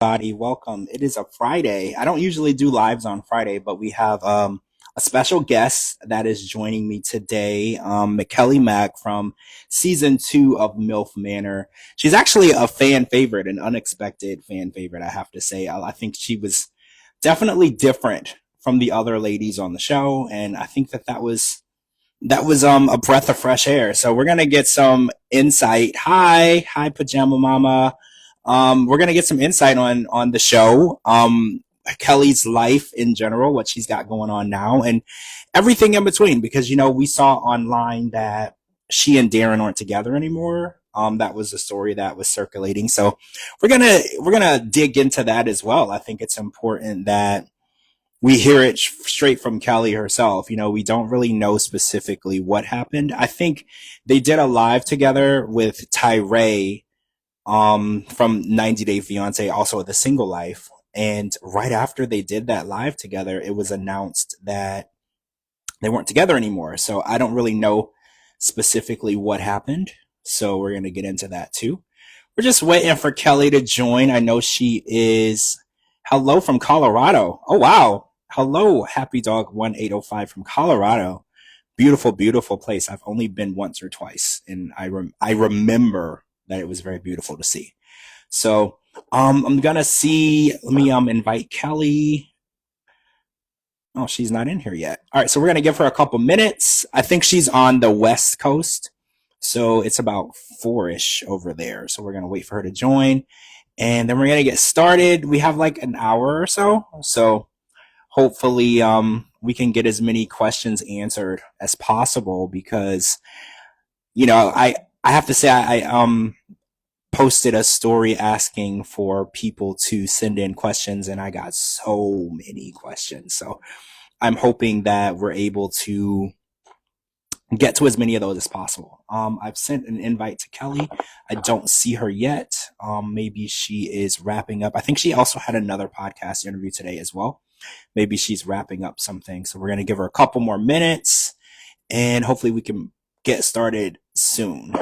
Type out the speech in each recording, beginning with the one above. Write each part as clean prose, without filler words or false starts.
Everybody, welcome. It is a Friday. I don't usually do lives on Friday, but we have a special guest that is joining me today, McKelly Mack from season 2 of Milf Manor. She's actually a fan favorite, an unexpected fan favorite, I have to say. I think she was definitely different from the other ladies on the show, and I think that was a breath of fresh air. So we're gonna get some insight. Hi, Pajama Mama. We're gonna get some insight on the show. Kelly's life in general, what she's got going on now, and everything in between. Because we saw online that she and Darren aren't together anymore. That was a story that was circulating. So we're gonna dig into that as well. I think it's important that we hear it straight from Kelly herself. We don't really know specifically what happened. I think they did a live together with Tyree from 90 Day Fiance, also The Single Life. And right after they did that live together, it was announced that they weren't together anymore. So I don't really know specifically what happened. So we're going to get into that too. We're just waiting for Kelly to join. I know she is. Hello from Colorado. Oh, wow. Hello, Happy Dog 1805 from Colorado. Beautiful, beautiful place. I've only been once or twice, and I remember that it was very beautiful to see. So I'm gonna see. Let me invite Kelly. Oh, she's not in here yet. All right, so we're gonna give her a couple minutes. I think she's on the West Coast, so it's about 4ish over there. So we're gonna wait for her to join, and then we're gonna get started. We have like an hour or so, so hopefully we can get as many questions answered as possible because I have to say I posted a story asking for people to send in questions, and I got so many questions. So I'm hoping that we're able to get to as many of those as possible. I've sent an invite to Kelly. I don't see her yet. Maybe she is wrapping up. I think she also had another podcast interview today as well. Maybe she's wrapping up something. So we're going to give her a couple more minutes, and hopefully we can get started soon.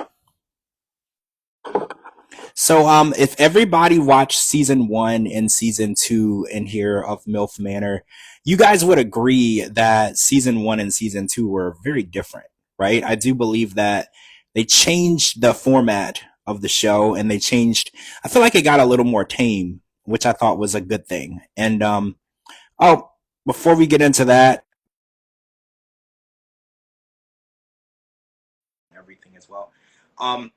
So if everybody watched season 1 and season 2 in here of MILF Manor, you guys would agree that season 1 and season 2 were very different, right? I do believe that they changed the format of the show, and I feel like it got a little more tame, which I thought was a good thing. And oh, before we get into that, everything as well. Um,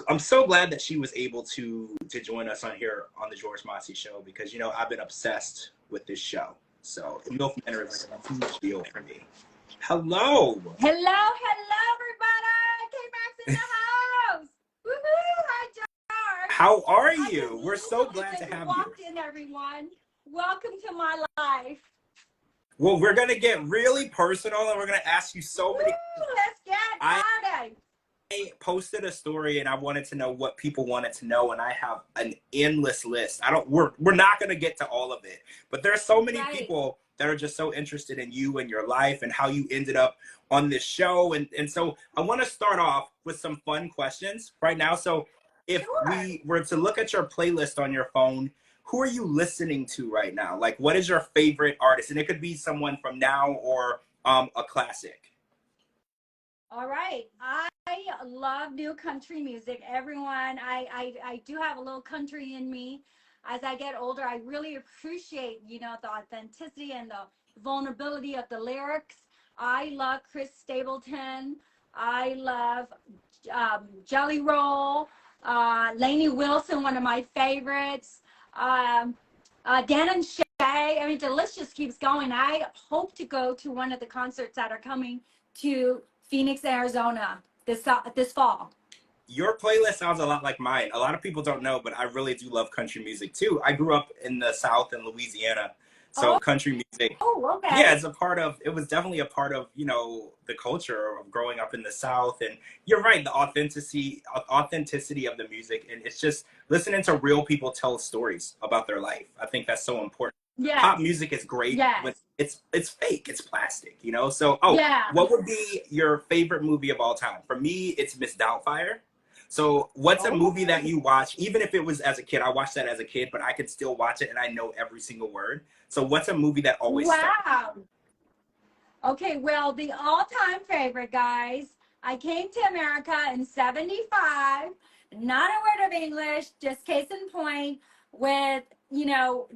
I'm so glad that she was able to join us on here on the George Mossey show because I've been obsessed with this show. So Milf Manor is like a huge deal for me. Hello. Hello, everybody. K-Max in the house. Woohoo! Hi, George. How are you? We're so glad to have you. Walked in, everyone. Welcome to my life. Well, we're gonna get really personal, and we're gonna ask you so many. Let's get started. I posted a story, and I wanted to know what people wanted to know, and I have an endless list. We're not gonna get to all of it, but there's so many people that are just so interested in you and your life and how you ended up on this show. And so I want to start off with some fun questions right now. So if we were to look at your playlist on your phone, who are you listening to right now? Like, what is your favorite artist? And it could be someone from now or a classic. All right. I love new country music. Everyone, I do have a little country in me. As I get older, I really appreciate, the authenticity and the vulnerability of the lyrics. I love Chris Stapleton. I love Jelly Roll. Lainey Wilson, one of my favorites. Dan and Shay. I mean, the list just keeps going. I hope to go to one of the concerts that are coming to Phoenix, Arizona this fall. Your playlist sounds a lot like mine. A lot of people don't know, but I really do love country music too. I grew up in the South in Louisiana, so country music. Oh, okay. Yeah, it was definitely a part of, the culture of growing up in the South. And you're right, the authenticity of the music. And it's just listening to real people tell stories about their life. I think that's so important. Yeah. Pop music is great, but it's fake, it's plastic, So what would be your favorite movie of all time? For me, it's Miss Doubtfire. So, what's a movie that Oh, you watch, even if it was as a kid? I watched that as a kid, but I could still watch it and I know every single word. So, what's a movie that always stuck with you? wow. Okay, well, the all-time favorite, guys. I came to America in 75, not a word of English, just case in point, with,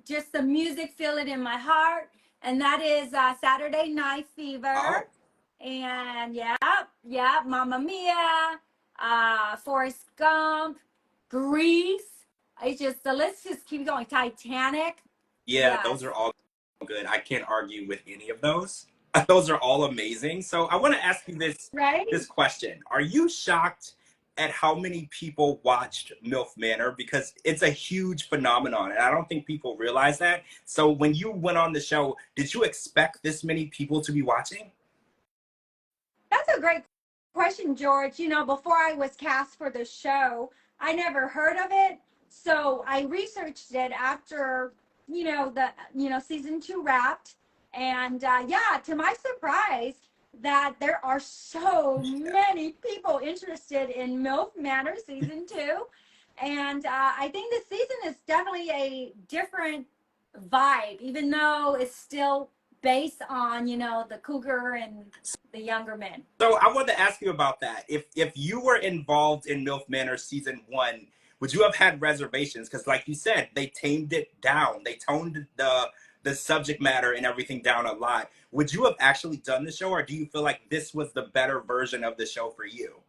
just the music, feel it in my heart. And that is Saturday Night Fever. Oh, And yeah, yeah, Mamma Mia, Forrest Gump, Grease. It's just, the list just keeps going. Titanic. yeah, Yes. those are all good. I can't argue with any of those. Those are all amazing. So I want to ask you this Right? question. Are you shocked at how many people watched Milf Manor? Because it's a huge phenomenon and I don't think people realize that. So when you went on the show, did you expect this many people to be watching? That's a great question, George. Before I was cast for the show, I never heard of it. So I researched it after, season two wrapped. And yeah, to my surprise, that there are so many people interested in MILF Manor season two. And I think this season is definitely a different vibe, even though it's still based on, the cougar and the younger men. So I wanted to ask you about that. If you were involved in Milf Manor season one, would you have had reservations? Because like you said, they tamed it down. They toned the subject matter and everything down a lot. Would you have actually done the show, or do you feel like this was the better version of the show for you?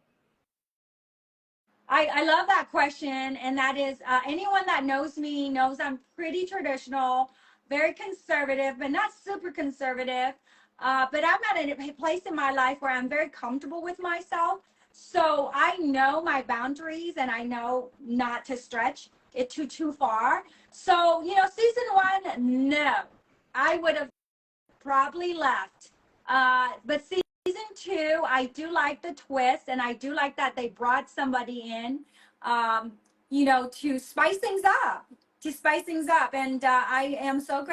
I love that question. And that is anyone that knows me knows I'm pretty traditional, very conservative, but not super conservative. But I'm at a place in my life where I'm very comfortable with myself. So I know my boundaries and I know not to stretch it too far. So, season one, no. I would have probably left. But season two, I do like the twist, and I do like that they brought somebody in, to spice things up, And I am so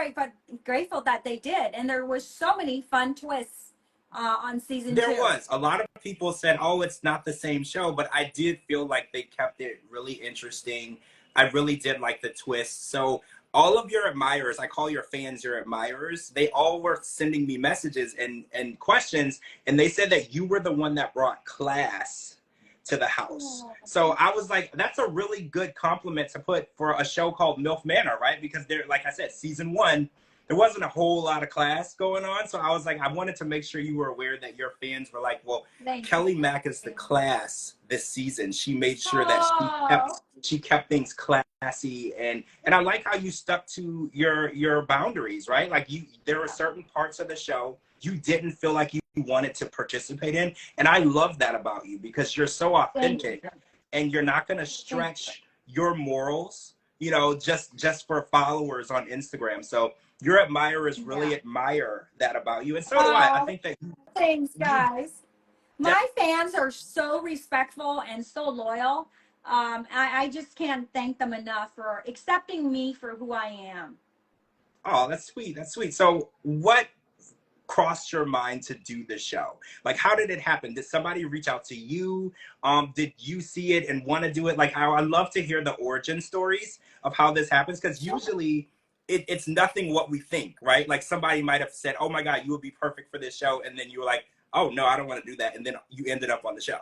grateful that they did. And there was so many fun twists on season There two. was a lot of people said, "Oh, it's not the same show," but I did feel like they kept it really interesting. I really did like the twist. So all of your admirers, I call your fans your admirers, they all were sending me messages and questions, and they said that you were the one that brought class to the house. Oh, So I was like, that's a really good compliment to put for a show called Milf Manor, right? Because they're, like I said, season one, there wasn't a whole lot of class going on. So I was like, I wanted to make sure you were aware that your fans were like, well, thank Kelly Mack is the you. class this season. She made sure that Oh, she kept things classy, and I like how you stuck to your boundaries, right? Like there were certain parts of the show you didn't feel like you wanted to participate in, and I love that about you because you're so thank you. authentic and you're not going to Thank stretch your morals, just for followers on Instagram. So your admirers you. really Yeah. admire that about you, and so do I Oh, think that thanks, you guys. My fans are so respectful and so loyal. I just can't thank them enough for accepting me for who I am. oh, that's sweet, that's sweet. So what crossed your mind to do the show? Like, how did it happen? Did somebody reach out to you? Did you see it and want to do it? Like, I love to hear the origin stories of how this happens, because Sure. usually it's nothing what we think, right? Like somebody might have said, oh my God, you would be perfect for this show. And then you were like, oh no, I don't want to do that. And then you ended up on the show.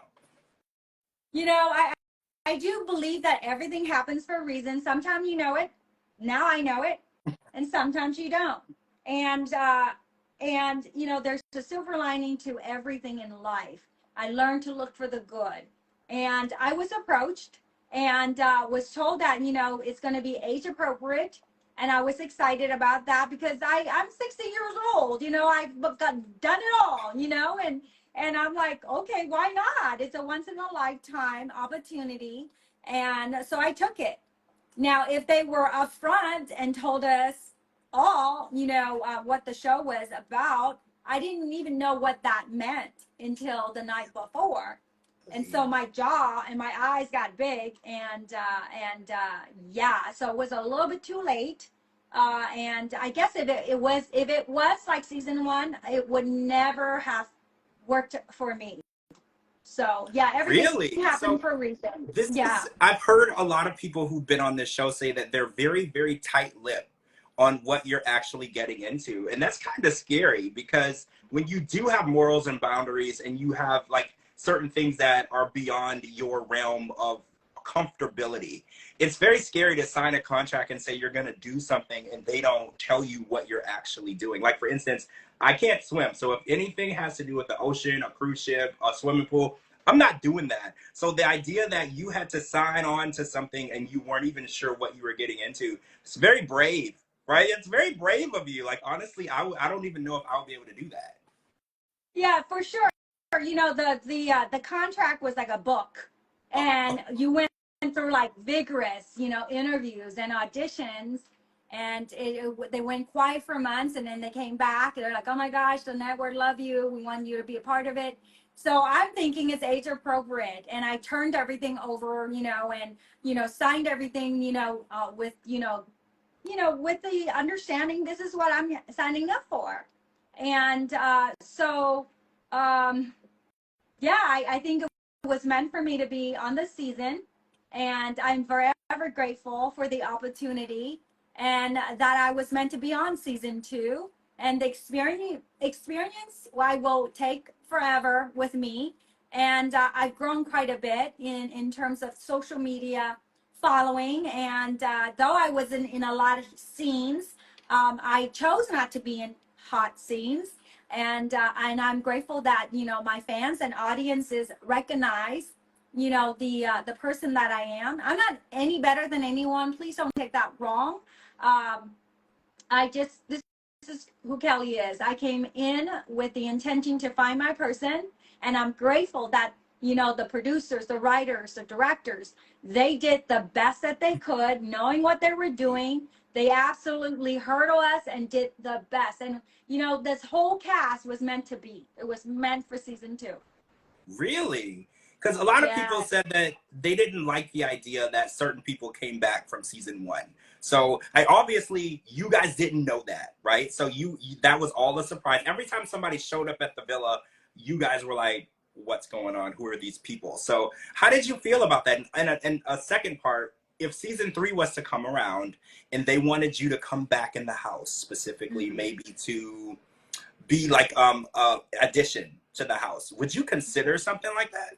You know, I do believe that everything happens for a reason. Sometimes you know it. Now I know it. And sometimes you don't. And there's a silver lining to everything in life. I learned to look for the good. And I was approached and was told that, it's going to be age appropriate. And I was excited about that because I'm 60 years old, I've done it all, and I'm like, okay, why not? It's a once in a lifetime opportunity. And so I took it. Now, if they were upfront and told us all, what the show was about, I didn't even know what that meant until the night before. And so my jaw and my eyes got big, yeah, so it was a little bit too late. And I guess if it was like season one, it would never have worked for me. So yeah, everything Really? happened So for a reason. this Yeah. is, I've heard a lot of people who've been on this show say that they're very, very tight-lipped on what you're actually getting into. And that's kind of scary because when you do have morals and boundaries and you have like certain things that are beyond your realm of comfortability, it's very scary to sign a contract and say you're going to do something and they don't tell you what you're actually doing. Like, for instance, I can't swim. So if anything has to do with the ocean, a cruise ship, a swimming pool, I'm not doing that. So the idea that you had to sign on to something and you weren't even sure what you were getting into, it's very brave, right? It's very brave of you. Like, honestly, I don't even know if I would be able to do that. Yeah, for sure. You know, the contract was like a book, Uh, and you went through like vigorous, you know, interviews and auditions, and they went quiet for months, and then they came back. And they're like, "Oh my gosh, the network love you. We want you to be a part of it." So I'm thinking it's age appropriate, and I turned everything over, you know, and signed everything, with with the understanding this is what I'm signing up for. And um, yeah, I think it was meant for me to be on this season. And I'm forever grateful for the opportunity and that I was meant to be on season two. And the experience I will take forever with me. And I've grown quite a bit in terms of social media following. And though I was in a lot of scenes, I chose not to be in hot scenes. And I'm grateful that my fans and audiences recognize the person that I am. I'm not any better than anyone. Please don't take that wrong. Um, I just this is who Kelly is. I came in with the intention to find my person, and I'm grateful that the producers, the writers, the directors, they did the best that they could, knowing what they were doing. They absolutely heard us and did the best. And this whole cast was meant to be. It was meant for season two. Really? Because a lot of people Yes. said that they didn't like the idea that certain people came back from season one. So I obviously you guys didn't know that, right? So that was all a surprise. Every time somebody showed up at the villa, you guys were like, "What's going on? Who are these people?" So how did you feel about that? And a second part, if season three was to come around and they wanted you to come back in the house specifically, Mhm. maybe to be like addition to the house. Would you consider something like that?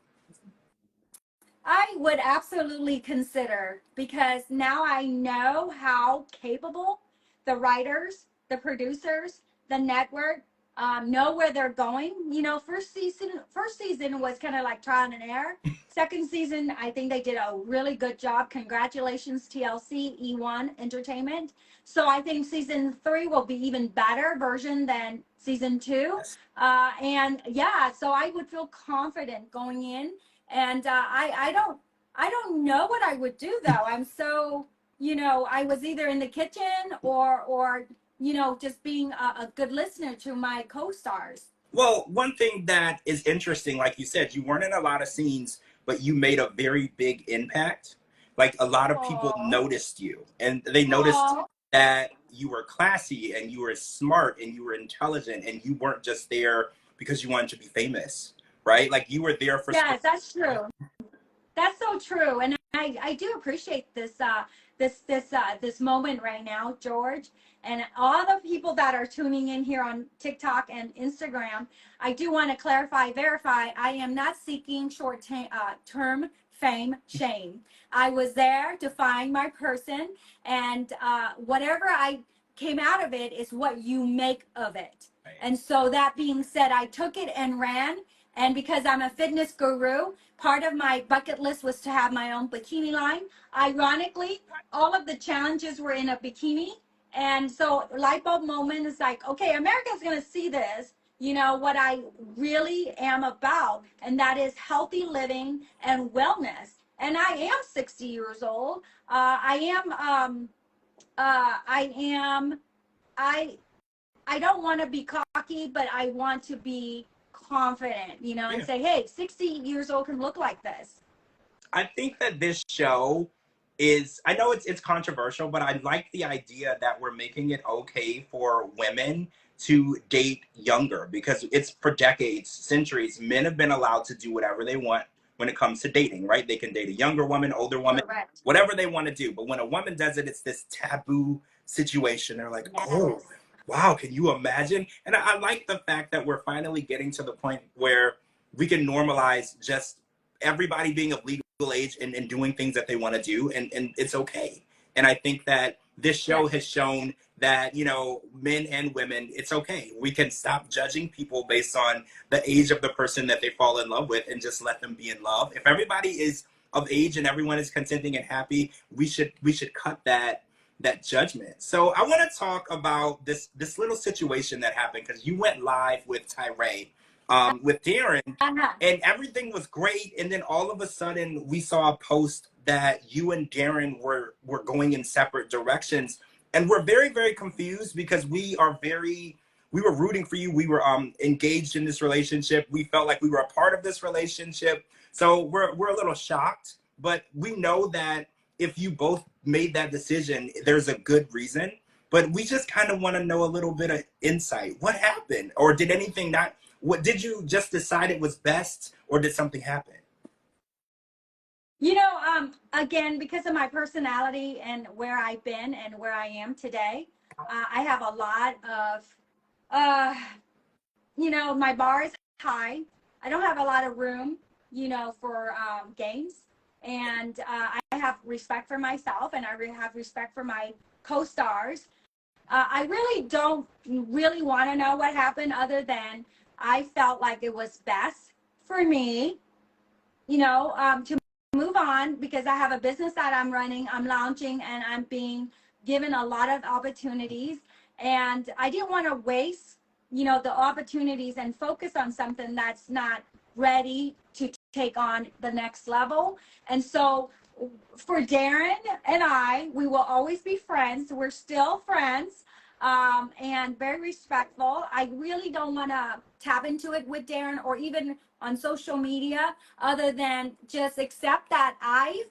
I would absolutely consider because now I know how capable the writers, the producers, the network know where they're going. First season was kind of like trial and error. Second season, I think they did a really good job. Congratulations, TLC, E1 Entertainment. So I think season three will be even better version than season two. Yes. And yeah, so I would feel confident going in and I don't know what I would do though. I'm so I was either in the kitchen or just being a good listener to my co-stars. Well, one thing that is interesting, like you said, you weren't in a lot of scenes, but you made a very big impact. Like a lot of people Oh, noticed you, and they noticed oh, that you were classy and you were smart and you were intelligent and you weren't just there because you wanted to be famous, right? Like you were there for yes, that's true. That's so true, and I do appreciate this moment right now, George, and all the people that are tuning in here on TikTok and Instagram. I do want to clarify, verify. I am not seeking term fame, shame. I was there to find my person, and whatever I came out of it is what you make of it. right. And so that being said, I took it and ran. And because I'm a fitness guru, part of my bucket list was to have my own bikini line. Ironically, all of the challenges were in a bikini. And so light bulb moment is like, okay, America's going to see this, what I really am about. And that is healthy living and wellness. And I am 60 years old. I am, I I don't want to be cocky, but I want to be confident, and Yeah. say, hey, 60 years old can look like this. I think that this show is, I know it's controversial, but I like the idea that we're making it okay for women to date younger because it's for decades, centuries, men have been allowed to do whatever they want when it comes to dating, right? They can date a younger woman, older woman, Correct. whatever they want to do. But when a woman does it, it's this taboo situation. They're like, oh, Yes. wow, can you imagine? And I like the fact that we're finally getting to the point where we can normalize just everybody being of legal age and doing things that they want to do, and it's okay. And I think that this show Yes. has shown that, you know, men and women, it's okay. We can stop judging people based on the age of the person that they fall in love with and just let them be in love. If everybody is of age and everyone is consenting and happy, we should cut that judgment. So I want to talk about this little situation that happened because you went live with Tyree, with Darren, Uh-huh. and everything was great. And then all of a sudden, we saw a post that you and Darren were going in separate directions, and we're very very confused because we were rooting for you. We were engaged in this relationship. We felt like we were a part of this relationship. So we're a little shocked, but we know that if you both made that decision, there's a good reason. But we just kind of want to know a little bit of insight. What happened? Or did anything not, what did you just decide it was best, or did something happen? Again, because of my personality and where I've been and where I am today, I have a lot of, uh, my bar is high. I don't have a lot of room, for games. And I have respect for myself and have respect for my co stars. I really don't really want to know what happened other than I felt like it was best for me, to move on because I have a business that I'm running, I'm launching, and I'm being given a lot of opportunities. And I didn't want to waste, the opportunities and focus on something that's not ready to take on the next level. And so for Darren and we will always be friends. We're still friends, and very respectful. I really don't want to tap into it with Darren or even on social media, other than just accept that I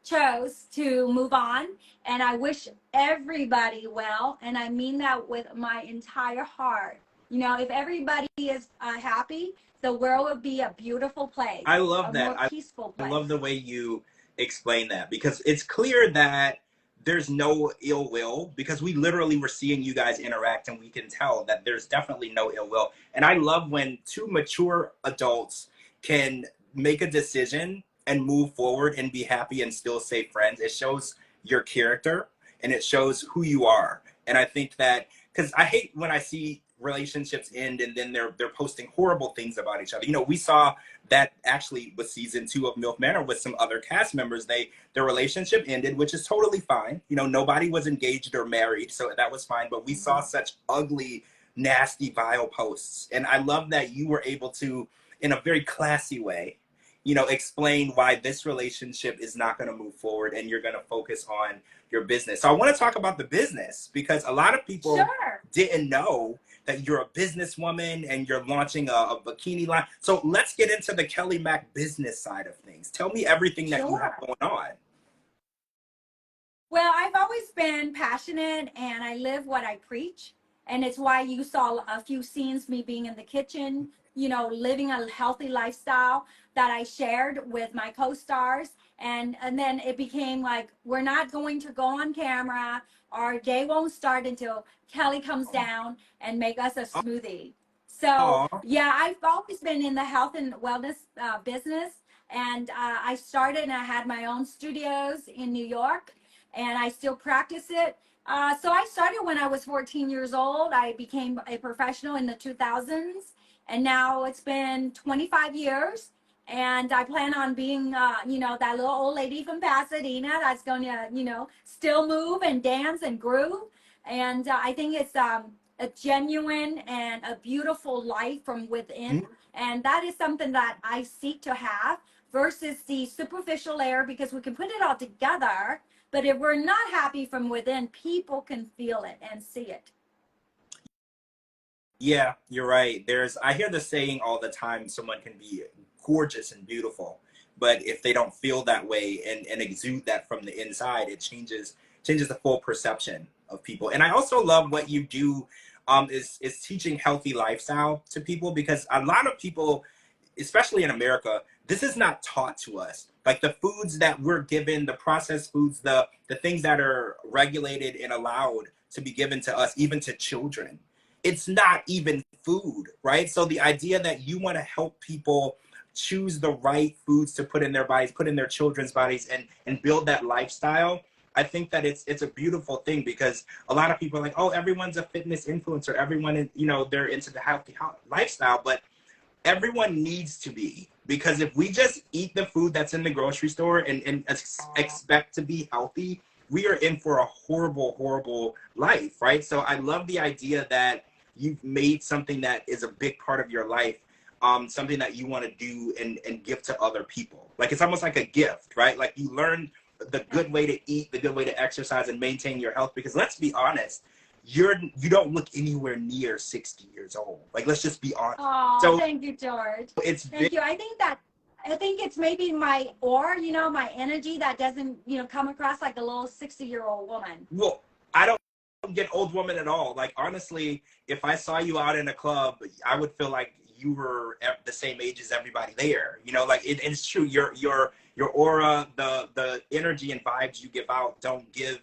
chose to move on. And I wish everybody well. And I mean that with my entire heart. If everybody is happy, the world would be a beautiful place, I love a that. more peaceful I love place. the way you explain that because it's clear that there's no ill will because we literally were seeing you guys interact and we can tell that there's definitely no ill will. And I love when two mature adults can make a decision and move forward and be happy and still stay friends. It shows your character and it shows who you are. And I think that because I hate when I see relationships end and then they're posting horrible things about each other. You know, we saw that actually with season 2 of Milf Manor with some other cast members. Their relationship ended, which is totally fine. You know, nobody was engaged or married, so that was fine. But we saw such ugly, nasty, vile posts, and I love that you were able to, in a very classy way, you know, explain why this relationship is not going to move forward, and you're going to focus on your business. So I want to talk about the business because a lot of people Sure. didn't know that you're a businesswoman and you're launching a bikini line. So let's get into the Kelly Mack business side of things. Tell me everything that you have Sure. going on. Well, I've always been passionate and I live what I preach. And it's why you saw a few scenes me being in the kitchen, living a healthy lifestyle that I shared with my co-stars. And then it became like we're not going to go on camera. Our day won't start until Kelly comes down and make us a smoothie. So, Oh, yeah, I've always been in the health and wellness business. And I started and I had my own studios in New York and I still practice it. So I started when I was 14 years old. I became a professional in the 2000s, and now it's been 25 years. And I plan on being, that little old lady from Pasadena that's going to, still move and dance and groove. And I think it's a genuine and a beautiful life from within. mm, And that is something that I seek to have versus the superficial layer because we can put it all together, but if we're not happy from within, people can feel it and see it. yeah, you're right. I hear the saying all the time, someone can be gorgeous and beautiful, but if they don't feel that way and exude that from the inside, it changes the full perception of people. And I also love what you do is teaching healthy lifestyle to people, because a lot of people, especially in America, this is not taught to us. Like the foods that we're given, the processed foods, the things that are regulated and allowed to be given to us, even to children, it's not even food, right? So the idea that you want to help people choose the right foods to put in their bodies, put in their children's bodies, and build that lifestyle. I think that it's a beautiful thing, because a lot of people are like, oh, everyone's a fitness influencer, everyone, they're into the healthy lifestyle, but everyone needs to be, because if we just eat the food that's in the grocery store and expect to be healthy, we are in for a horrible, horrible life, right? So I love the idea that you've made something that is a big part of your life, something that you want to do and give to other people. Like it's almost like a gift, right? Like you learn the good way to eat, the good way to exercise and maintain your health, because let's be honest, you don't look anywhere near 60 years old. Like let's just be honest. Oh, So thank you, George. it's Thank you. I think it's maybe my my energy that doesn't, come across like a little 60-year-old woman. well, I don't get old woman at all. Like honestly, if I saw you out in a club, I would feel like you were at the same age as everybody there. Like it's true. Your aura, the energy and vibes you give out don't give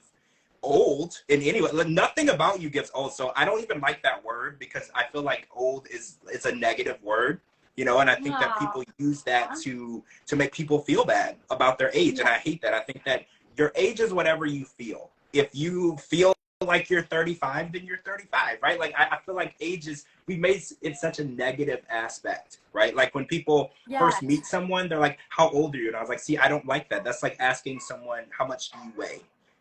old in any way. Like, nothing about you gives old. So I don't even like that word, because I feel like old is it's a negative word. And I think that Oh, people use that to make people feel bad about their age, and yeah, I hate that. I think that your age is whatever you feel. If you feel like you're 35, then you're 35, right? Like I feel like age is, we made it such a negative aspect, right? Like when people first yes, meet someone, they're like, how old are you? And I was like, see, I don't like that. That's like asking someone, how much do you weigh?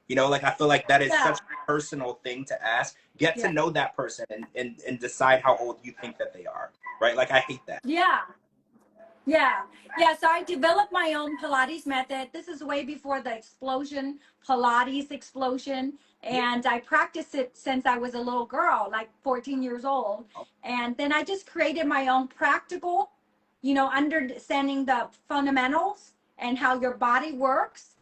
Like I feel like that is yeah, such a personal thing to ask. Get to yeah, know that person and decide how old you think that they are, right? Like I hate that. yeah. Yeah, yeah. So I developed my own Pilates method. This is way before the explosion, Pilates explosion. And I practiced it since I was a little girl, like 14 years old. And then I just created my own practical, understanding the fundamentals and how your body works.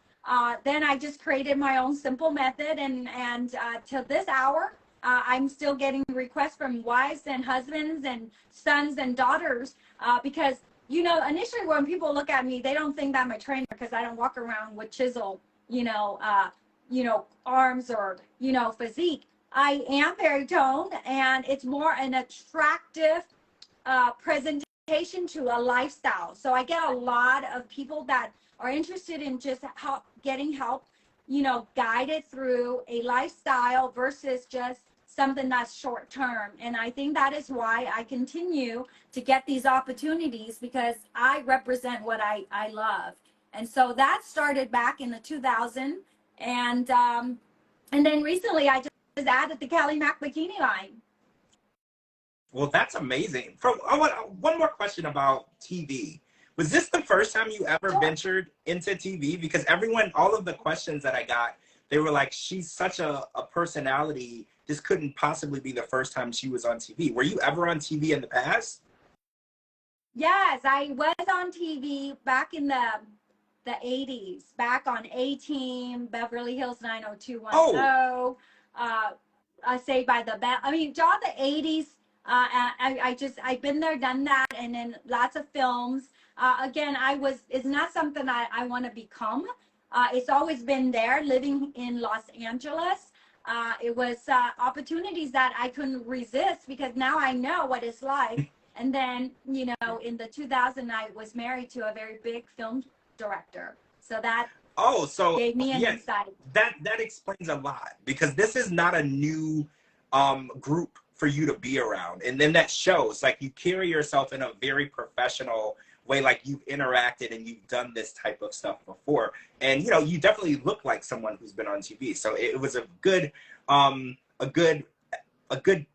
Then I just created my own simple method. And till this hour, I'm still getting requests from wives and husbands and sons and daughters because initially when people look at me, they don't think that I'm a trainer because I don't walk around with chisel, arms or, physique. I am very toned, and it's more an attractive presentation to a lifestyle. So I get a lot of people that are interested in just getting help, guided through a lifestyle versus just something that's short term. And I think that is why I continue to get these opportunities, because I represent what I love. And so that started back in the 2000, and then recently I just added the Cali Mac bikini line. Well, that's amazing. I want one more question about TV. Was this the first time you ever Sure. ventured into TV? Because everyone, all of the questions that I got, they were like, she's such a personality. This couldn't possibly be the first time she was on TV. Were you ever on TV in the past? Yes, I was on TV back in the 80s, back on A Team, Beverly Hills Oh, 90210, Saved by the Bell. I mean, all the 80s. I've been there, done that, and then lots of films. Again, it's not something I want to become. It's always been there, living in Los Angeles. It was opportunities that I couldn't resist because now I know what it's like. And then, in the 2000, I was married to a very big film director. So that oh, so gave me an yeah, insight. that explains a lot, because this is not a new group for you to be around, and then that shows. Like you carry yourself in a very professional way, like you've interacted and you've done this type of stuff before, and you definitely look like someone who's been on TV. So it was um, a good, a good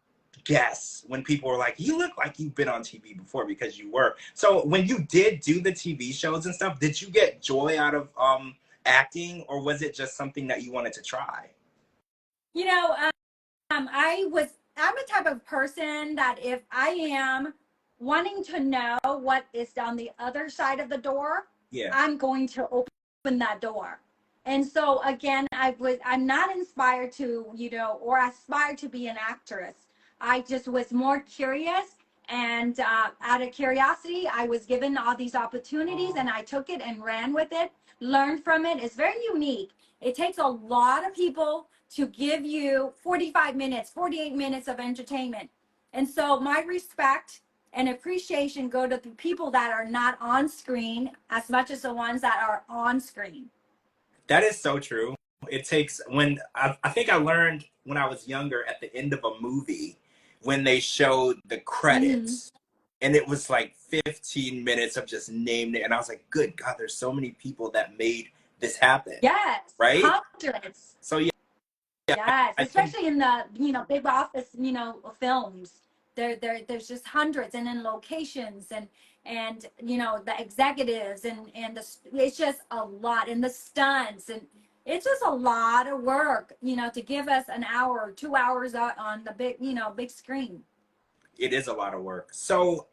guess when people were like, you look like you've been on TV before, because you were. So when you did do the TV shows and stuff, did you get joy out of acting, or was it just something that you wanted to try? You know, I'm a type of person that if I am wanting to know what is on the other side of the door, Yeah. I'm going to open that door. And so again, I'm not inspired to, or aspire to be an actress. I just was more curious. And out of curiosity, I was given all these opportunities and I took it and ran with it, learned from it. It's very unique. It takes a lot of people to give you 45 minutes, 48 minutes of entertainment. And so my respect and appreciation go to the people that are not on screen as much as the ones that are on screen. That is so true. It takes I think I learned when I was younger at the end of a movie when they showed the Mm-hmm. credits and it was like 15 minutes of just named it and I was like, good God, there's so many people that made this happen, Yes, right? hundreds. So yeah, Yes, I think especially in the big office films. There's just hundreds, and then locations and the executives and it's just a lot, and the stunts, and it's just a lot of work to give us an hour or 2 hours out on the big screen. it is a lot of work. So,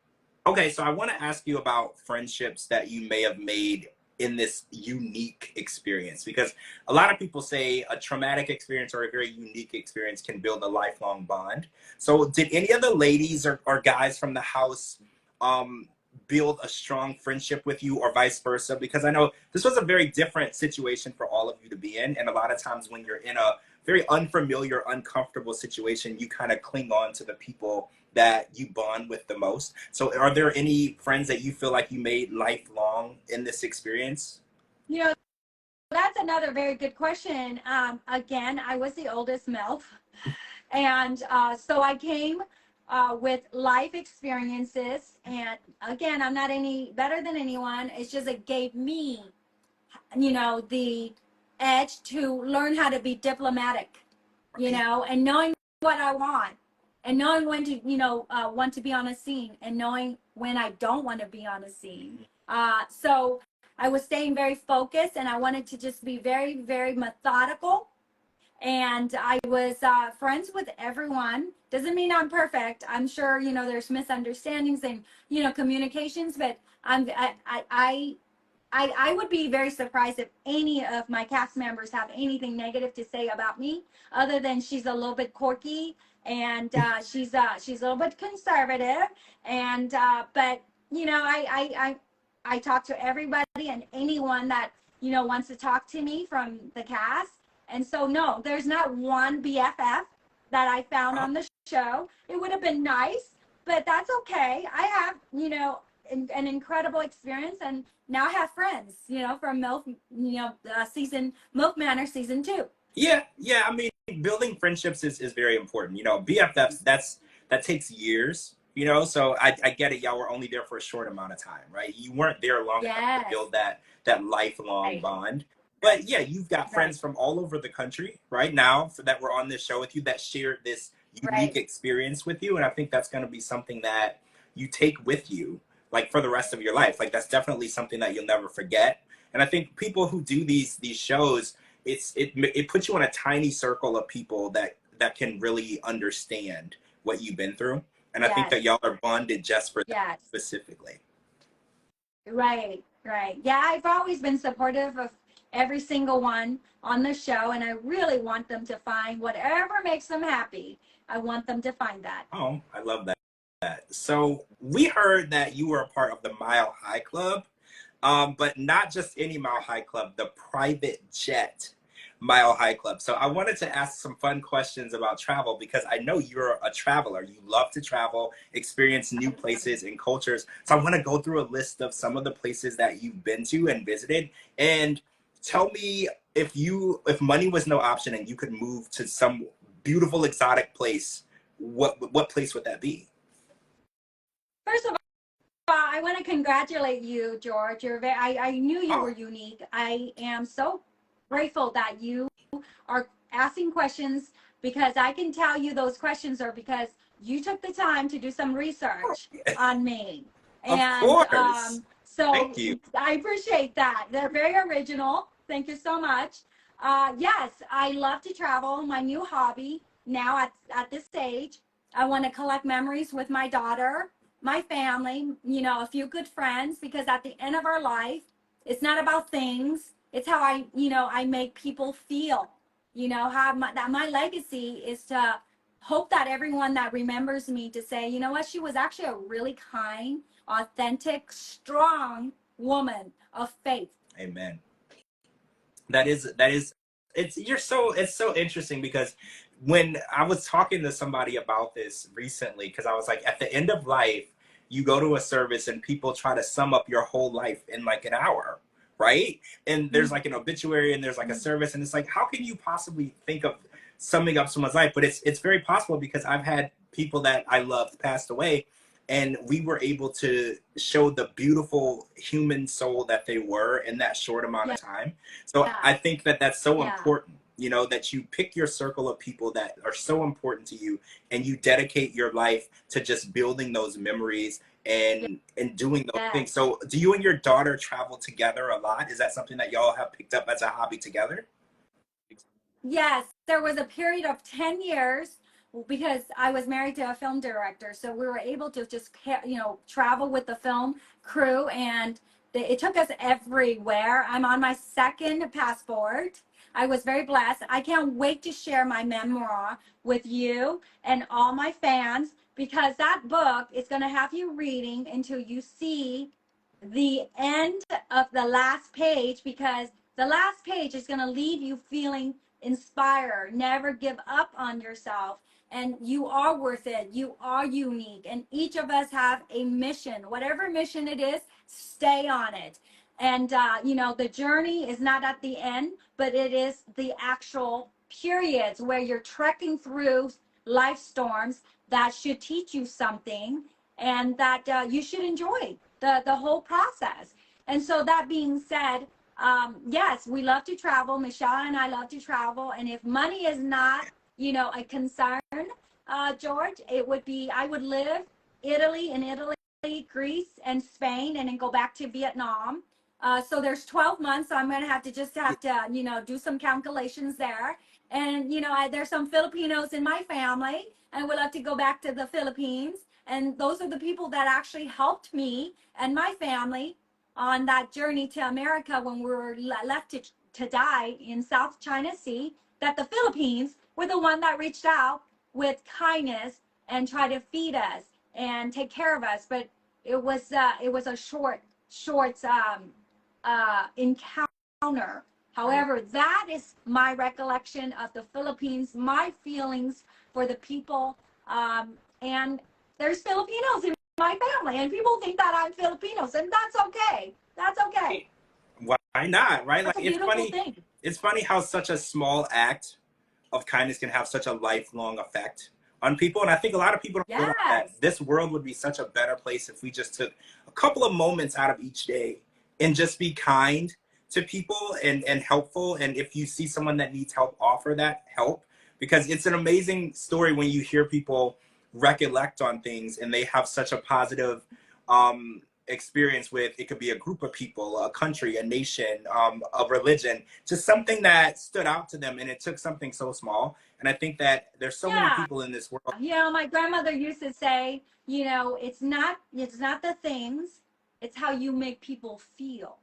okay, so I want to ask you about friendships that you may have made in this unique experience because a lot of people say a traumatic experience or a very unique experience can build a lifelong bond. So, did any of the ladies or guys from the house um, build a strong friendship with you or vice versa? Because I know this was a very different situation for all of you to be in. And a lot of times when you're in a very unfamiliar, uncomfortable situation, you kind of cling on to the people that you bond with the most. So, are there any friends that you feel like you made lifelong in this experience? You know, that's another very good question. Again, I was the oldest MILF. And so I came with life experiences. And again, I'm not any better than anyone. It's just it gave me, the edge to learn how to be diplomatic, Right. and knowing what I want and knowing when to, want to be on a scene and knowing when I don't want to be on a scene. So I was staying very focused and I wanted to just be very, very methodical, and I was friends with everyone. Doesn't mean I'm perfect. I'm sure there's misunderstandings and communications, but I would be very surprised if any of my cast members have anything negative to say about me, other than she's a little bit quirky and she's a little bit conservative, and but I talk to everybody and anyone that wants to talk to me from the cast, and so no, there's not one BFF that I found Oh, on the show. It would have been nice, but that's okay. I have an incredible experience, and now I have friends, from MILF, season Milf Manor season 2. yeah, yeah. I mean, building friendships is very important. You know, BFFs that takes years. You know, so I get it. Y'all were only there for a short amount of time, right? You weren't there long enough to Yes, build that lifelong right, bond. But yeah, you've got right, friends from all over the country right now that were on this show with you that shared this unique right. experience with you, and I think that's going to be something that you take with you like for the rest of your life. Like that's definitely something that you'll never forget. And I think people who do these shows it puts you in a tiny circle of people that can really understand what you've been through, and I think Yes, that y'all are bonded just for that yes, specifically. right, right. Yeah, I've always been supportive of every single one on the show, and I really want them to find whatever makes them happy. I want them to find that. Oh, I love that. So we heard that you were a part of the Mile High Club, but not just any Mile High Club, the private jet Mile High Club. So I wanted to ask some fun questions about travel because I know you're a traveler. You love to travel, experience new places and cultures. So I want to go through a list of some of the places that you've been to and visited, and tell me if money was no option and you could move to some beautiful exotic place, what place would that be? First of all, I want to congratulate you, George. I knew you were Oh, unique. I am so grateful that you are asking questions, because I can tell you those questions are because you took the time to do some research on me. of And course. so Thank you. I appreciate that. They're very original. Thank you so much. Yes, I love to travel. My new hobby now at this stage, I want to collect memories with my daughter, my family, a few good friends, because at the end of our life, it's not about things. It's how I make people feel. How my legacy is to hope that everyone that remembers me to say, you know what, she was actually a really kind, authentic, strong woman of faith. Amen. That is it's so interesting because when I was talking to somebody about this recently, because I was like, at the end of life, you go to a service and people try to sum up your whole life in like an hour, right? And there's like an obituary and there's like a service, and it's like, how can you possibly think of summing up someone's life? But it's very possible because I've had people that I loved passed away, and we were able to show the beautiful human soul that they were in that short amount of Yeah. time. So I Yes. think that that's so Yeah. important, you know, that you pick your circle of people that are so important to you, and you dedicate your life to just building those memories and doing those things. Yes. So do you and your daughter travel together a lot? Is that something that y'all have picked up as a hobby together? Yes, there was a period of 10 years because I was married to a film director. So we were able to just, travel with the film crew, and it took us everywhere. I'm on my second passport. I was very blessed. I can't wait to share my memoir with you and all my fans, because that book is going to have you reading until you see the end of the last page, because the last page is going to leave you feeling inspired. Never give up on yourself, and you are worth it. You are unique, and each of us have a mission. Whatever mission it is, stay on it. And the journey is not at the end, but it is the actual periods where you're trekking through life storms that should teach you something, and that you should enjoy the whole process. And so, that being said, yes, we love to travel. Michelle and I love to travel. And if money is not, a concern, George, it would be, I would live in Italy, Greece, and Spain, and then go back to Vietnam. So there's 12 months. So I'm going to have to, do some calculations there. And, there's some Filipinos in my family, and we'll have to go back to the Philippines. And those are the people that actually helped me and my family on that journey to America when we were left to die in South China Sea. That the Philippines were the one that reached out with kindness and tried to feed us and take care of us. But it was a short encounter. Right. However, that is my recollection of the Philippines, my feelings for the people. And there's Filipinos in my family, and people think that I'm Filipinos, and that's okay. That's okay. Why not? Right? Like That's a beautiful thing. it's funny how such a small act of kindness can have such a lifelong effect on people. And I think a lot of people don't realize that Yes. this world would be such a better place if we just took a couple of moments out of each day and just be kind to people and helpful. And if you see someone that needs help, offer that help, because it's an amazing story when you hear people recollect on things and they have such a positive experience with. It could be a group of people, a country, a nation, a religion, just something that stood out to them, and it took something so small. And I think that there's so many Yeah. people in this world. My grandmother used to say, it's not the things, it's how you make people feel.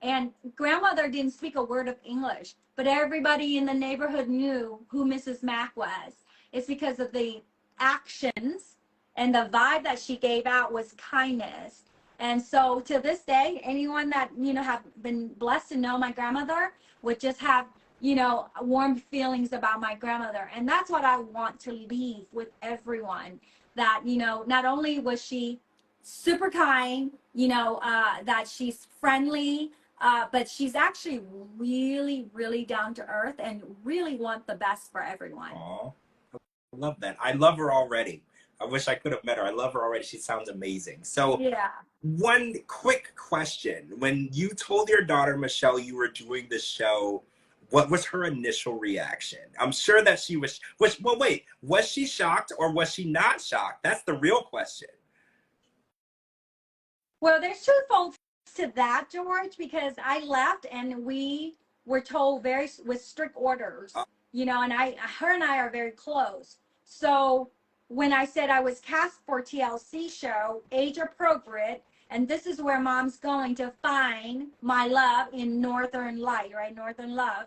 And grandmother didn't speak a word of English, but everybody in the neighborhood knew who Mrs. Mack was. It's because of the actions, and the vibe that she gave out was kindness. And so, to this day, anyone that have been blessed to know my grandmother would just have warm feelings about my grandmother. And that's what I want to leave with everyone. That, not only was she super kind, that she's friendly, but she's actually really, really down to earth and really want the best for everyone. Aw, I love that. I love her already. I wish I could have met her. I love her already. She sounds amazing. So, Yeah. one quick question. When you told your daughter, Michelle, you were doing the show, what was her initial reaction? I'm sure that well, wait, was she shocked or was she not shocked? That's the real question. Well, there's two folds to that, George, because I left and we were told very with strict orders, and her and I are very close. So when I said I was cast for TLC show, age appropriate, and this is where mom's going to find my love in Northern Light, right? Northern Love.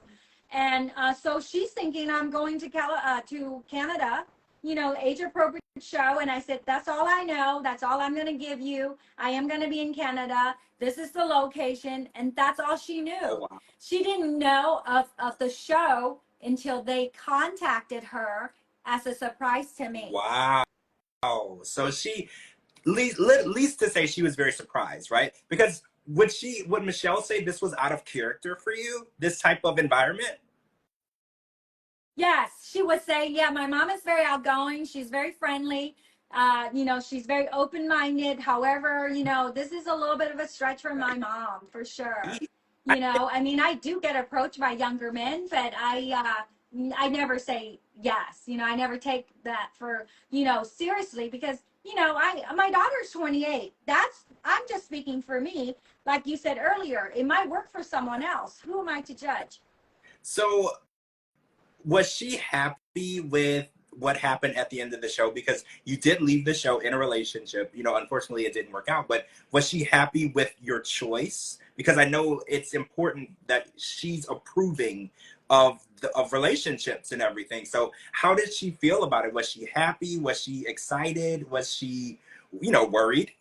And so she's thinking I'm going to Canada age appropriate show. And I said, that's all I know. That's all I'm going to give you. I am going to be in Canada. This is the location. And that's all she Oh knew. wow. She didn't know of the show until they contacted her as a surprise to me. Wow. So she, least to say, she was very surprised, right? Because would Michelle say this was out of character for you, this type of environment? Yes, she would say, yeah, my mom is very outgoing. She's very friendly. She's very open minded. However, this is a little bit of a stretch for my mom for sure. I mean, I do get approached by younger men, but I never say yes. I never take that for, seriously because, my daughter's 28. I'm just speaking for me. Like you said earlier, it might work for someone else. Who am I to judge? So was she happy with what happened at the end of the show? Because you did leave the show in a relationship. Unfortunately, it didn't work out. But was she happy with your choice? Because I know it's important that she's approving of relationships and everything. So how did she feel about it? Was she happy? Was she excited? Was she worried?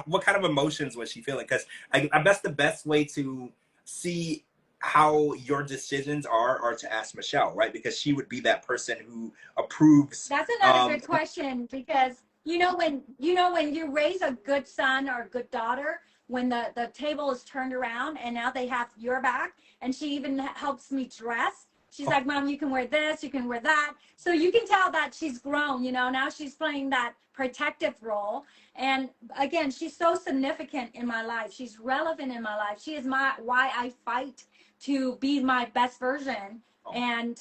What kind of emotions was she feeling? Because I guess the best way to see how your decisions are to ask Michelle, right? Because she would be that person who approves. That's another good question because when you raise a good son or a good daughter, when the table is turned around and now they have your back, and she even helps me dress. She's like, Mom, you can wear this, you can wear that. So you can tell that she's grown, now she's playing that protective role. And again, she's so significant in my life. She's relevant in my life. She is why I fight to be my best version and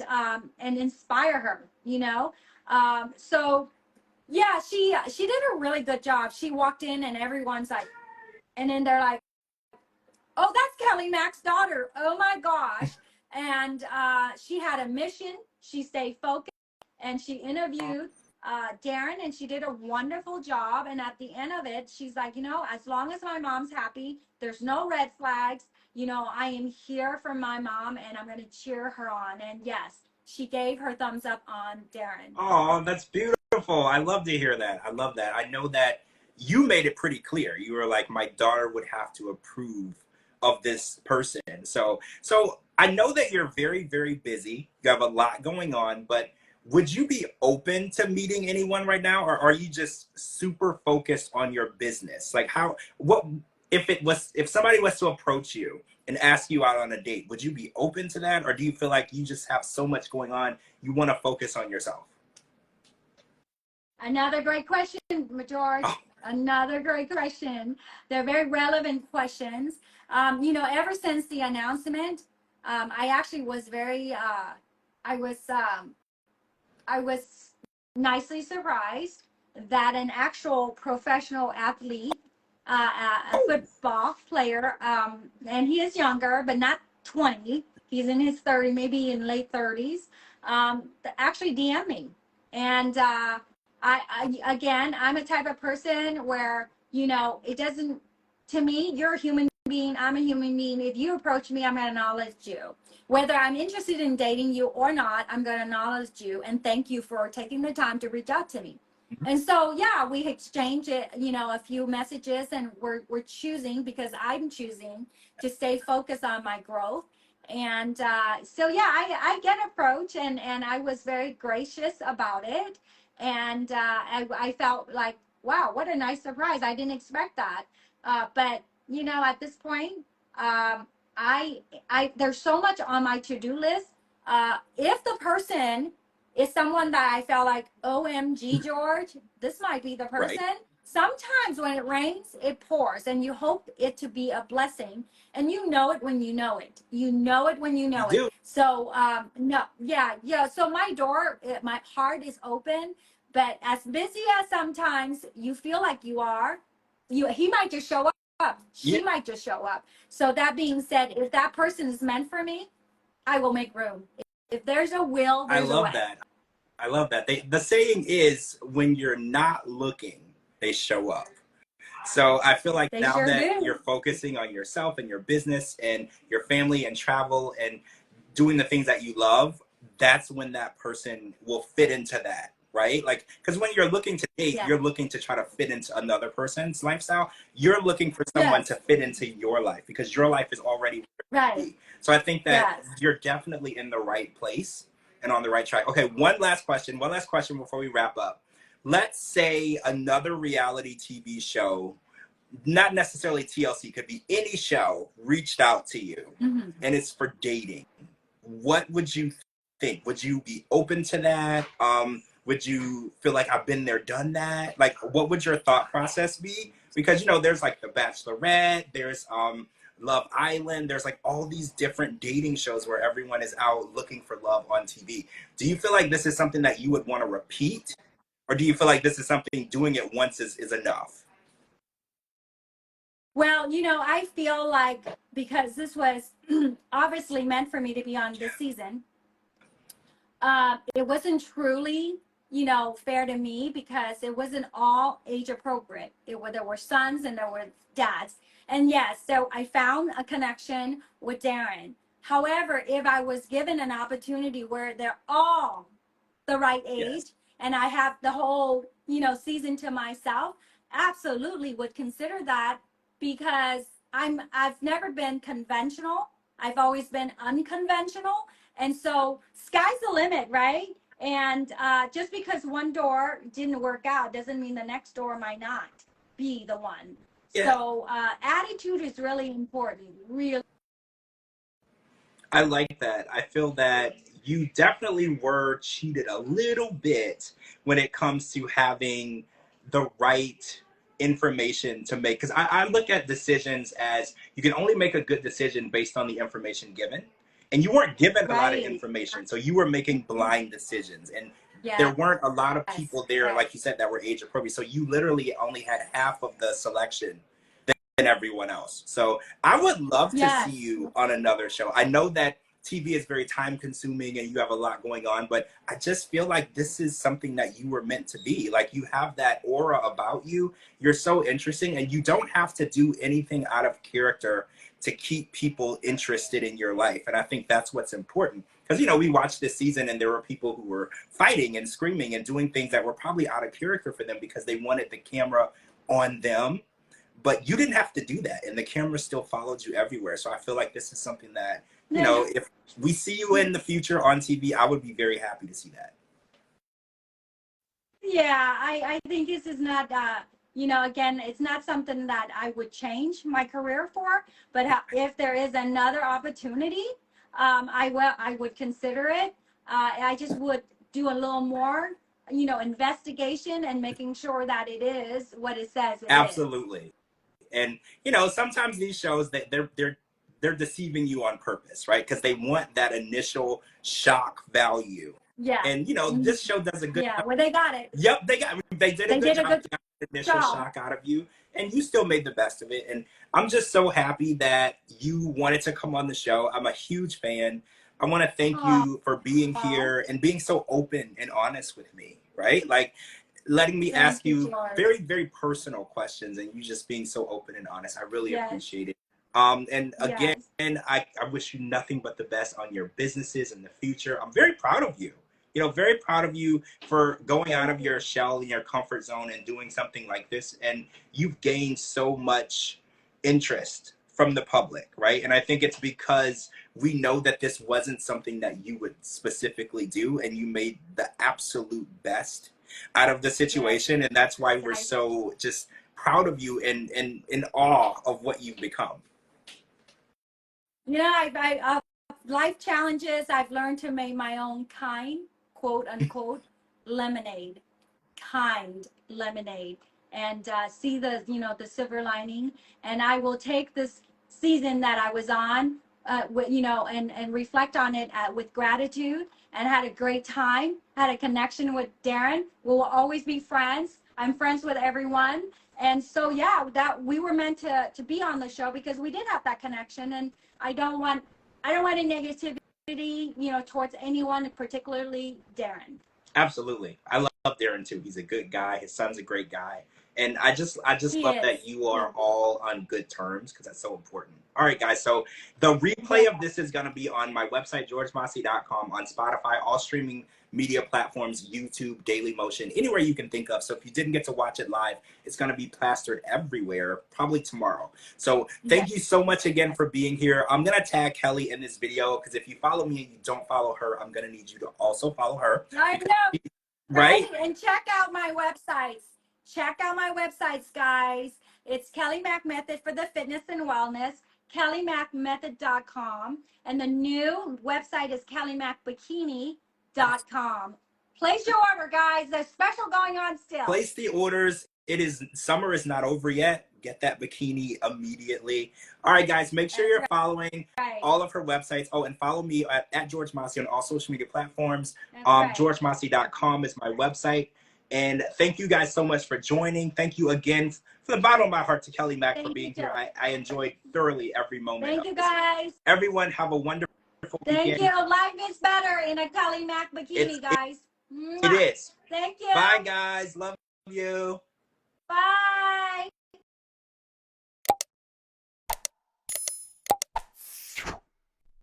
inspire her. So yeah, she did a really good job. She walked in and everyone's like, and then they're like, oh, that's Kelly Mack's daughter. Oh my gosh. And she had a mission. She stayed focused and she interviewed Darren and she did a wonderful job. And at the end of it, she's like, as long as my mom's happy, there's no red flags. I am here for my mom and I'm going to cheer her on. And yes, she gave her thumbs up on Darren. Oh, that's beautiful. I love to hear that. I love that. I know that you made it pretty clear. You were like, my daughter would have to approve of this person. So I know that you're very, very busy. You have a lot going on, but would you be open to meeting anyone right now, or are you just super focused on your business? Like what if somebody was to approach you and ask you out on a date, would you be open to that, or do you feel like you just have so much going on, you want to focus on yourself? Another great question, George. Oh, Another great question. They're very relevant questions. Ever since the announcement, I actually was I was, I was nicely surprised that an actual professional athlete, a football player, and he is younger, but not 20. He's in his 30s, maybe in late 30s. Actually DM me, and again, I'm a type of person where it doesn't. To me, you're a human being. I'm a human being. If you approach me, I'm going to acknowledge you. Whether I'm interested in dating you or not, I'm going to acknowledge you and thank you for taking the time to reach out to me. And so, yeah, we exchange it, a few messages, and we're choosing because I'm choosing to stay focused on my growth. And so, yeah, I get approached, and I was very gracious about it. And I felt like, wow, what a nice surprise. I didn't expect that. But, at this point, um, there's so much on my to-do list. If the person is someone that I felt like, OMG, George, this might be the right. person. Sometimes when it rains, it pours, and you hope it to be a blessing. And you know it when you know it. You know it when you You know it. do. So, no, yeah, yeah. So my door, my heart is open. But as busy as sometimes you feel like you are, he might just show up. Yeah, She might just show up. So that being said, if that person is meant for me, I will make room. If there's a will, I there's a love way. that. I love that. The saying is, when you're not looking, they show up. So I feel like They now sure that do. you're focusing on yourself and your business and your family and travel and doing the things that you love, that's when that person will fit into that. right? Like, because when you're looking to date, Yeah. you're looking to try to fit into another person's lifestyle. You're looking for someone to Yes. fit into your life because your life is already where it Right. should be. So I think that Yes. you're definitely in the right place and on the right track. Okay, one last question. One last question before we wrap up. Let's say another reality TV show, not necessarily TLC, could be any show, reached out to you Hmm. and it's for dating. What would you think? Would you be open to that? Would you feel like I've been there, done that? Like, what would your thought process be? Because there's like The Bachelorette, there's Love Island, there's like all these different dating shows where everyone is out looking for love on TV. Do you feel like this is something that you would want to repeat, or do you feel like this is something doing it once is enough? Well, I feel like because this was obviously meant for me to be on this season, it wasn't truly, fair to me because it wasn't all age appropriate. There were sons and there were dads. And yes, so I found a connection with Darren. However, if I was given an opportunity where they're all the right Yes. age and I have the whole, season to myself, absolutely would consider that because I've never been conventional. I've always been unconventional. And so sky's the limit, right? And just because one door didn't work out doesn't mean the next door might not be the one. Yeah. So attitude is really important, really. I like that. I feel that you definitely were cheated a little bit when it comes to having the right information to make. Because I look at decisions as you can only make a good decision based on the information given. And you weren't given a lot of Right. information. So you were making blind decisions. And there Yes. weren't a lot of people there, Yes. like you said, that were age appropriate. So you literally only had half of the selection than everyone else. So I would love to see Yes. you on another show. I know that TV is very time consuming and you have a lot going on, but I just feel like this is something that you were meant to be. Like you have that aura about you. You're so interesting and you don't have to do anything out of character to keep people interested in your life. And I think that's what's important. Because, we watched this season and there were people who were fighting and screaming and doing things that were probably out of character for them because they wanted the camera on them, but you didn't have to do that and the camera still followed you everywhere. So I feel like this is something that, No, no. if we see you in the future on TV, I would be very happy to see that. Yeah, I think this is not, again, it's not something that I would change my career for, but if there is another opportunity, I would consider it. I just would do a little more, investigation and making sure that it is what it says it is. Absolutely. And sometimes these shows that they're deceiving you on purpose, right? Because they want that initial shock value. Yeah. And Mhm. this show does a good Yeah, job. well, they got it. Yep, they did a They good did a job good to get the initial job. shock out of you, and you still made the best of it. And I'm just so happy that you wanted to come on the show. I'm a huge fan. I want to thank Oh, you for being here and being so open and honest with me, right? Like letting me thank ask you, you George. very, very personal questions and you just being so open and honest. I really Yes, appreciate it. And again, yes. I wish you nothing but the best on your businesses in the future. I'm very proud of you. Very proud of you for going out Thank of you. your shell and your comfort zone and doing something like this. And you've gained so much interest from the public, right? And I think it's because we know that this wasn't something that you would specifically do, and you made the absolute best out of the Yes, situation. And that's why we're I, so just proud of you and in awe of what you've become. life challenges. I've learned to make my own kind, quote unquote, lemonade, kind lemonade, and see the silver lining. And I will take this season that I was on, and reflect on it with gratitude. And had a great time. Had a connection with Darren. We will always be friends. I'm friends with everyone. And so yeah, that we were meant to be on the show because we did have that connection. And I don't want I don't want any negativity, towards anyone, particularly Darren. Absolutely. I love Darren too. He's a good guy. His son's a great guy. And I just He love is. that you are all on good terms because that's so important. All right, guys. So the replay Yeah. of this is going to be on my website, georgemossey.com, on Spotify, all streaming media platforms, YouTube, Daily Motion, anywhere you can think of. So if you didn't get to watch it live, it's going to be plastered everywhere, probably tomorrow. So Yes. thank you so much again for being here. I'm going to tag Kelly in this video because if you follow me and you don't follow her, I'm going to need you to also follow her. I Because, know, right? right? And check out my websites. Check out my websites, guys. It's Kelly Mac Method for the fitness and wellness, kellymacmethod.com. And the new website is kellymacbikini.com. Place your order, guys. There's special going on still. Place the orders. It is summer is not over yet. Get that bikini immediately. All right, guys, make sure That's you're following right. all of her websites. Oh, and follow me at George Mossey on all social media platforms. That's right. GeorgeMossey.com is my website. And thank you guys so much for joining. Thank you again from the bottom of my heart to Kelly Mack for Thank you, being here. Joe. I enjoyed thoroughly every moment Thank of you, this. guys. Everyone have a wonderful Thank you. weekend. Life is better in a Kelly Mac It's bikini, guys. it Mwah. is. Thank Bye you. guys. Love you. Bye.